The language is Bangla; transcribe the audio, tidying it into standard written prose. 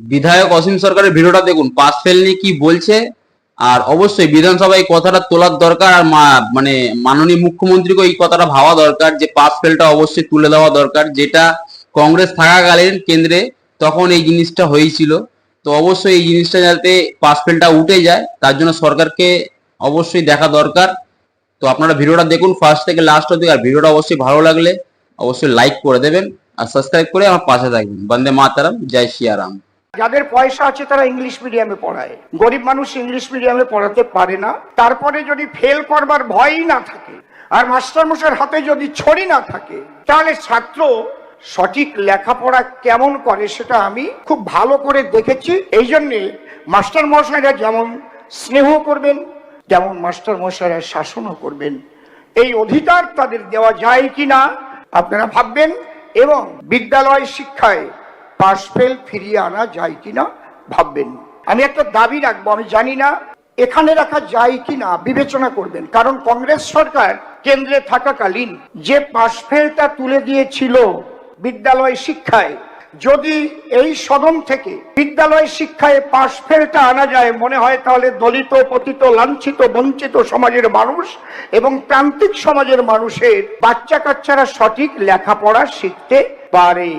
বিধায়ক অসীম সরকারের ভিডিওটা দেখুন, পাস ফেল নিয়ে কি বলছে। আর অবশ্যই বিধানসভায় এই কথাটা তোলার দরকার, আর মানে মাননীয় মুখ্যমন্ত্রীকে এই কথাটা ভাবা দরকার যে পাস ফেলটা অবশ্যই তুলে দেওয়া দরকার, যেটা কংগ্রেস থাকাকালীন কেন্দ্রে তখন এই জিনিসটা হয়েছিল। তো অবশ্যই এই জিনিসটা যাতে পাস ফেলটা উঠে যায় তার জন্য সরকারকে অবশ্যই দেখা দরকার। তো আপনারা ভিডিওটা দেখুন ফার্স্ট থেকে লাস্ট অবধি, আর ভিডিওটা অবশ্যই ভালো লাগলে অবশ্যই লাইক করে দেবেন আর সাবস্ক্রাইব করে আমার পাশে থাকবেন। বন্দে মাতারাম, জয় শিয়ারাম। যাদের পয়সা আছে তারা ইংলিশ মিডিয়ামে পড়ায়, গরিব মানুষ ইংলিশ মিডিয়ামে পড়াতে পারে না। তারপরে যদি ফেল করবার ভয়ই না থাকে আর মাস্টারমশাইয়ের হাতে যদি ছড়ি না থাকে, তাহলে ছাত্র সঠিক লেখাপড়া কেমন করে সেটা আমি খুব ভালো করে দেখেছি। এই জন্যে মাস্টার মশাইরা যেমন স্নেহ করবেন, যেমন মাস্টার মশাইরা শাসনও করবেন। এই অধিকার তাদের দেওয়া যায় কিনা আপনারা ভাববেন, এবং বিদ্যালয় শিক্ষায় পাস ফেল ফিরিয়ে আনা যায় কিনা ভাববেন। আমি একটা দাবি রাখবো, আমি জানি না এখানে রাখা যায় কিনা, বিবেচনা করবেন। কারণ কংগ্রেস সরকার কেন্দ্রে থাকাকালীন যে পাস ফেলটা তুলে দিয়েছিল বিদ্যালয় শিক্ষায়, যদি এই সদন থেকে বিদ্যালয় শিক্ষায় পাস ফেলটা আনা যায়, মনে হয় তাহলে দলিত, পতিত, লাঞ্ছিত, বঞ্চিত সমাজের মানুষ এবং প্রান্তিক সমাজের মানুষের বাচ্চা কাচ্চারা সঠিক লেখাপড়া শিখতে পারে।